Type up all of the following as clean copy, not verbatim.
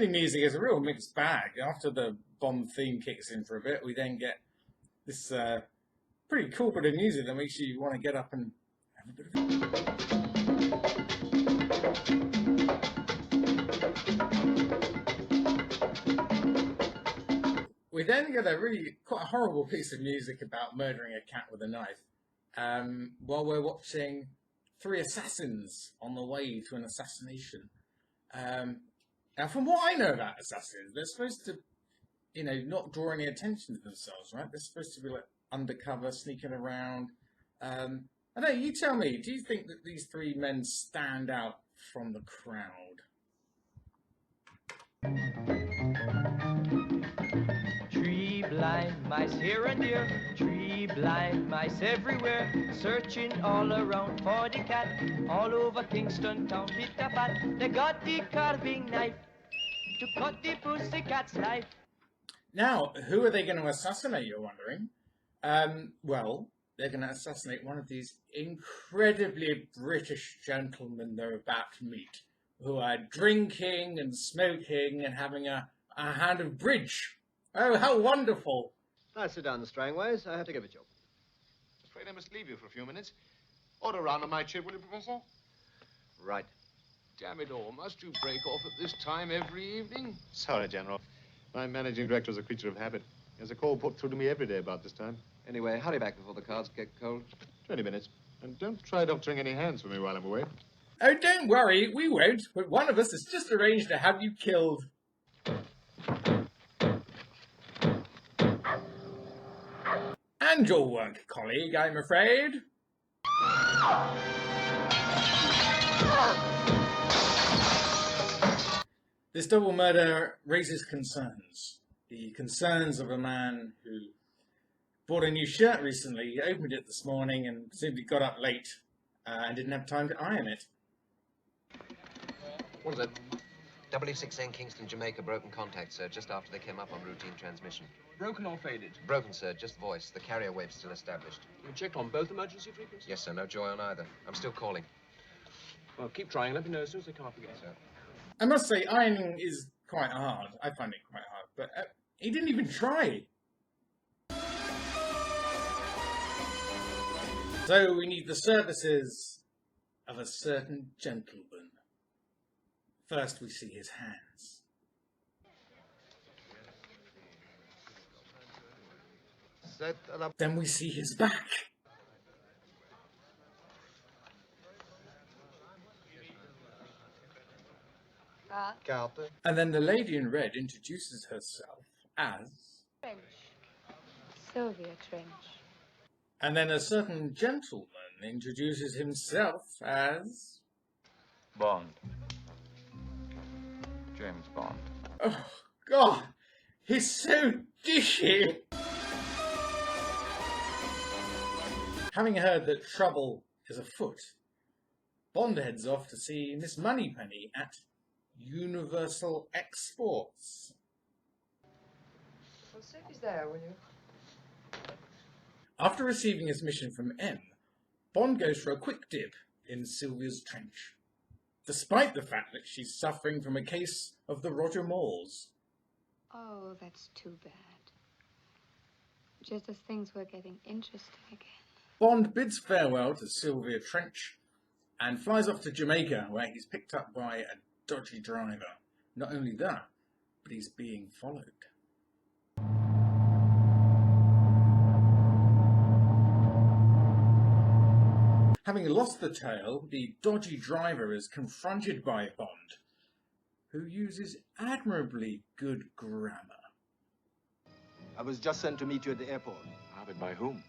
opening music is a real mixed bag. After the Bond theme kicks in for a bit, we then get this pretty cool bit of music that makes you want to get up and have a bit of... We then get a really quite horrible piece of music about murdering a cat with a knife while we're watching three assassins on the way to an assassination. Now, from what I know about assassins, they're supposed to, not draw any attention to themselves, right? They're supposed to be like undercover, sneaking around. I know, you tell me, do you think that these three men stand out from the crowd? Three blind mice here and there, three blind mice everywhere, searching all around for the cat, all over Kingston town, hit a pat. They got the carving knife to cut the pussycat's life. Now, who are they going to assassinate, you're wondering? Well, they're going to assassinate one of these incredibly British gentlemen they're about to meet, who are drinking and smoking and having a hand of bridge. Oh, how wonderful! Now sit down, Strangways. I have to give it you. Afraid I must leave you for a few minutes. Order round on my chip, will you, Professor? Right. Damn it all, must you break off at this time every evening? Sorry, General. My managing director is a creature of habit. There's a call put through to me every day about this time. Anyway, hurry back before the cards get cold. 20 minutes. And don't try doctoring any hands for me while I'm away. Oh, don't worry, we won't. But one of us has just arranged to have you killed. And your work, colleague, I'm afraid. This double murder raises concerns. The concerns of a man who bought a new shirt recently. He opened it this morning and simply got up late and didn't have time to iron it. What is it? W6N Kingston, Jamaica, broken contact, sir, just after they came up on routine transmission. Broken or faded? Broken, sir, just voice. The carrier wave's still established. You checked on both emergency frequencies? Yes, sir, no joy on either. I'm still calling. Well, keep trying. Let me know as soon as they come up again. Sir. I must say, ironing is quite hard. I find it quite hard, but he didn't even try. So we need the services of a certain gentleman. First we see his hands. Then we see his back. And then the lady in red introduces herself as... Trench. Sylvia Trench. And then a certain gentleman introduces himself as... Bond. James Bond. Oh, God! He's so dishy! Having heard that trouble is afoot, Bond heads off to see Miss Moneypenny at Universal Exports. Well, Sophie's there, will you? After receiving his mission from M, Bond goes for a quick dip in Sylvia's trench, despite the fact that she's suffering from a case of the Roger Moores. Oh, that's too bad. Just as things were getting interesting again. Bond bids farewell to Sylvia Trench and flies off to Jamaica, where he's picked up by a dodgy driver. Not only that, but he's being followed. Having lost the tail, the dodgy driver is confronted by Bond, who uses admirably good grammar. I was just sent to meet you at the airport. Ah, but by whom?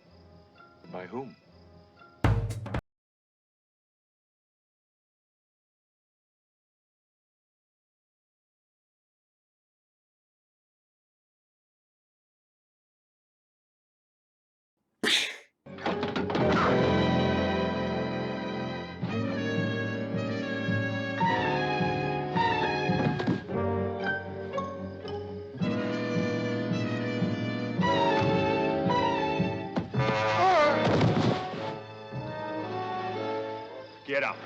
By whom? Get up.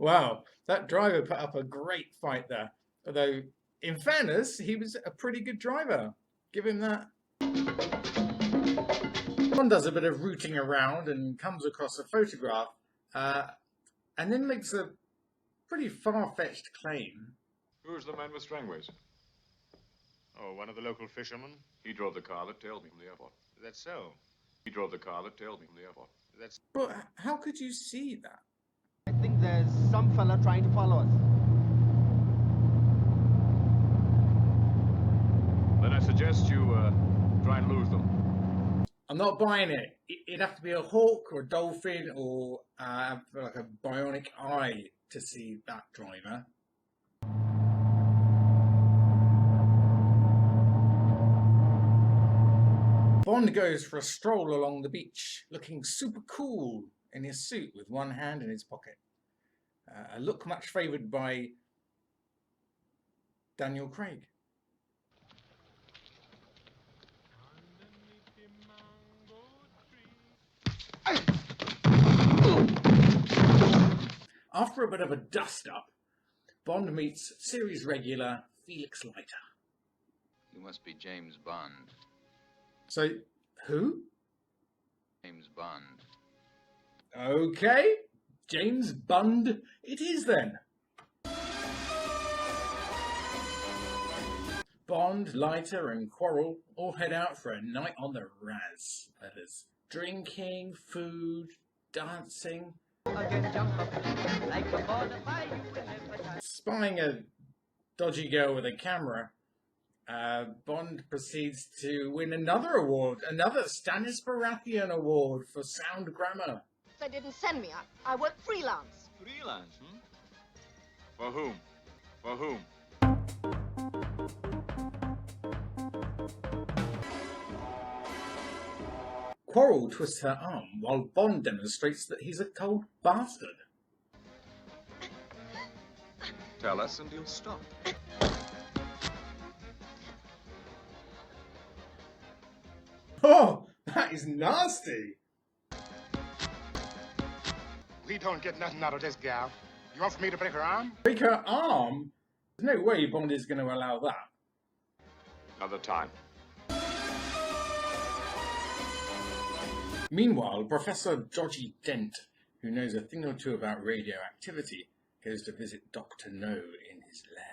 Wow, that driver put up a great fight there. Although, in fairness, he was a pretty good driver. Give him that. Bond does a bit of rooting around and comes across a photograph, and then makes a pretty far-fetched claim. Who's the man with Strangways? Oh, one of the local fishermen? He drove the car that tailed me from the airport. Is that so? He drove the car that tailed me from the airport. That's... But how could you see that? I think there's some fella trying to follow us. Then I suggest you try and lose them. I'm not buying it. It'd have to be a hawk or a dolphin or like a bionic eye to see that driver. Bond goes for a stroll along the beach, looking super cool in his suit with one hand in his pocket. A look much favoured by Daniel Craig. After a bit of a dust-up, Bond meets series regular Felix Leiter. You must be James Bond. So, who? James Bond. Okay, James Bond it is then. Bond, Leiter and Quarrel all head out for a night on the Raz. That is, drinking, food, dancing, spying a dodgy girl with a camera. Bond proceeds to win another award, another Stanis Baratheon award for sound grammar. They didn't send me. I work freelance. Freelance, For whom? For whom? Quarrel twists her arm while Bond demonstrates that he's a cold bastard. Tell us and you'll stop. Oh, that is nasty. We don't get nothing out of this gal. You want for me to break her arm? Break her arm? There's no way Bond is going to allow that. Another time. Meanwhile, Professor Dodgy Dent, who knows a thing or two about radioactivity, goes to visit Dr. No in his lair.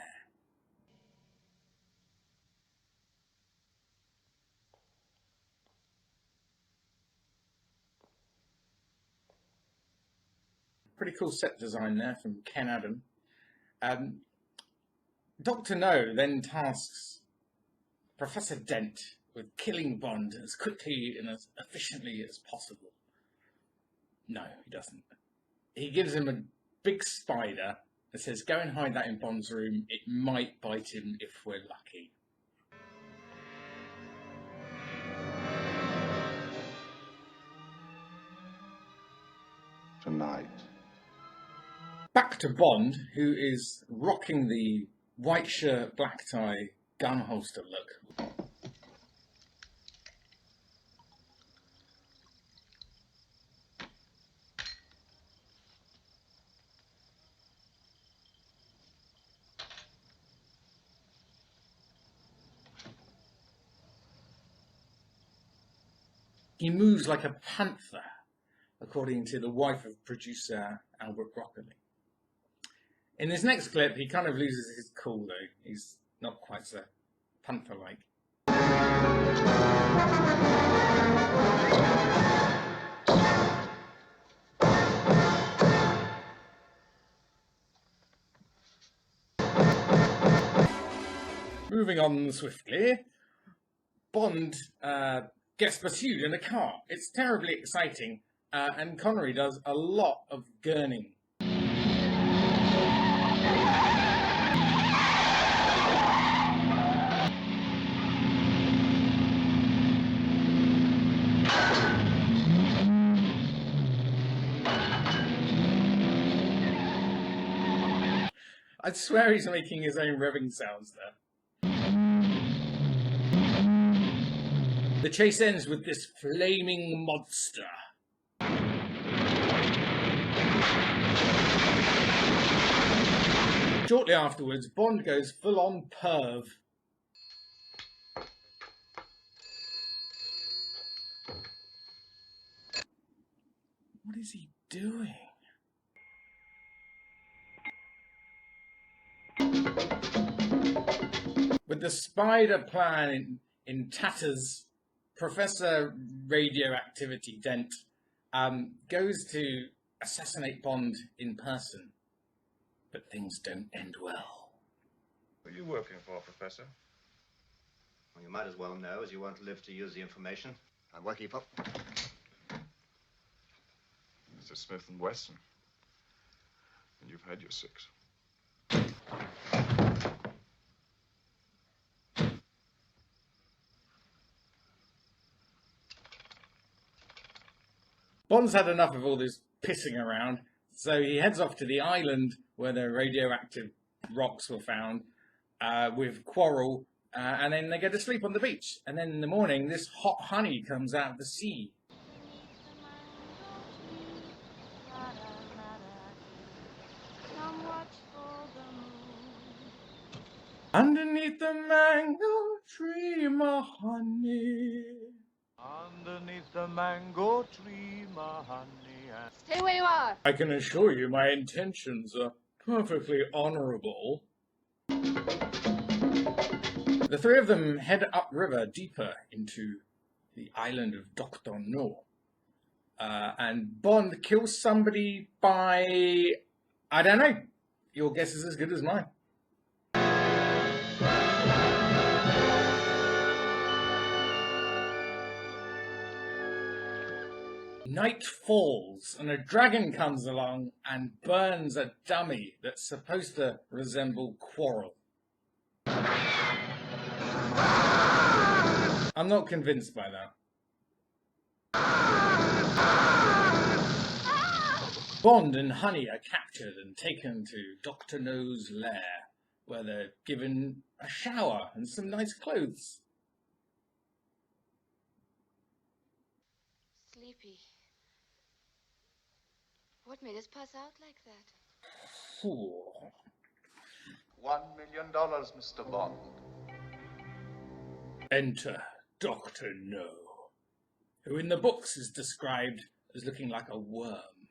Pretty cool set design there from Ken Adam. Dr. No then tasks Professor Dent with killing Bond as quickly and as efficiently as possible. No, he doesn't. He gives him a big spider that says, go and hide that in Bond's room. It might bite him if we're lucky. Tonight. Back to Bond, who is rocking the white shirt, black tie, gun holster look. He moves like a panther, according to the wife of producer Albert Broccoli. In this next clip, he kind of loses his cool, though. He's not quite so panther-like. Moving on swiftly, Bond gets pursued in a car. It's terribly exciting, and Connery does a lot of gurning. I'd swear he's making his own revving sounds there. The chase ends with this flaming monster. Shortly afterwards, Bond goes full-on perv. What is he doing? With the spider plan in tatters, Professor Radioactivity Dent goes to assassinate Bond in person. But things don't end well. Who are you working for, Professor? Well, you might as well know, as you won't live to use the information. I'm working for... Mr. Smith & Wesson. And you've had your 6. Bond's had enough of all this pissing around, so he heads off to the island where the radioactive rocks were found with Quarrel, and then they go to sleep on the beach. And then in the morning, this hot honey comes out of the sea. Underneath the mango tree, my honey. Underneath the mango tree, my honey. Stay where you are. I can assure you my intentions are perfectly honourable. The three of them head upriver deeper into the island of Dr. No. And Bond kills somebody by... I don't know. Your guess is as good as mine. Night falls, and a dragon comes along and burns a dummy that's supposed to resemble Quarrel. I'm not convinced by that. Bond and Honey are captured and taken to Dr. No's lair, where they're given a shower and some nice clothes. Sleepy. What made us pass out like that? Ooh. $1 million, Mr. Bond. Enter Dr. No, who in the books is described as looking like a worm.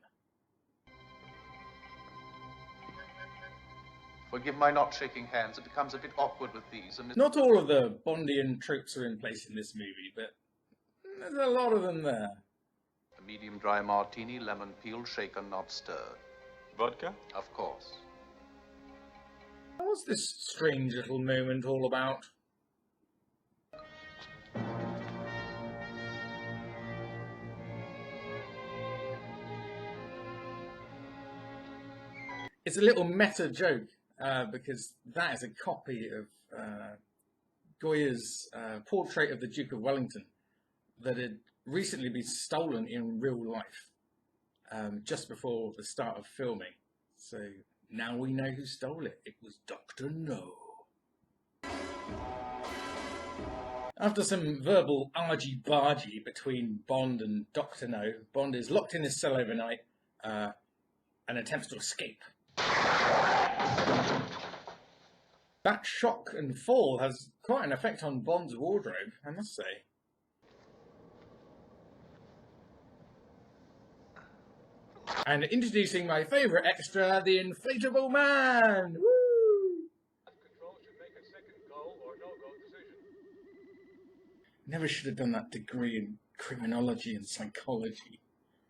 Forgive my not shaking hands. It becomes a bit awkward with these. And Not all of the Bondian tropes are in place in this movie, but there's a lot of them there. a medium dry martini, lemon peel, shaken, not stirred. Vodka? Of course. What's this strange little moment all about? It's a little meta joke, because that is a copy of Goya's portrait of the Duke of Wellington that had recently been stolen in real life, just before the start of filming. So now we know who stole it. It was Dr. No. After some verbal argy-bargy between Bond and Dr. No, Bond is locked in his cell overnight and attempts to escape. That shock and fall has quite an effect on Bond's wardrobe, I must say. And introducing my favourite extra, the Inflatable Man! Woo! Never should have done that degree in criminology and psychology.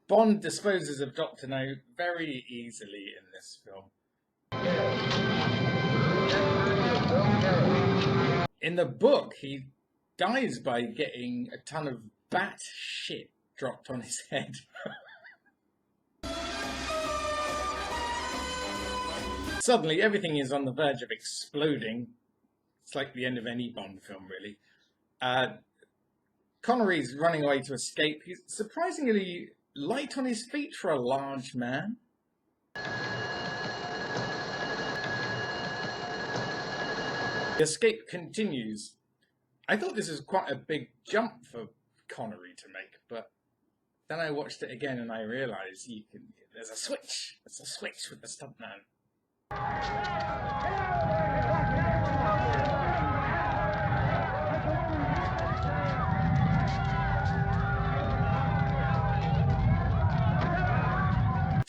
Bond disposes of Dr. No very easily in this film. In the book, he dies by getting a ton of bat shit dropped on his head. Suddenly, everything is on the verge of exploding. It's like the end of any Bond film, really. Connery's running away to escape. He's surprisingly light on his feet for a large man. The escape continues. I thought this was quite a big jump for Connery to make, but then I watched it again and I realised there's a switch. There's a switch with the stuntman.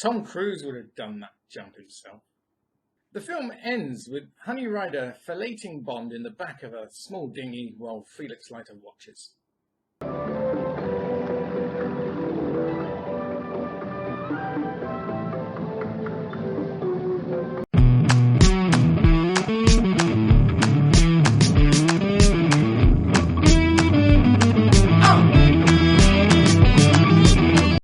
Tom Cruise would have done that jump himself. The film ends with Honey Rider filleting Bond in the back of a small dinghy while Felix Leiter watches.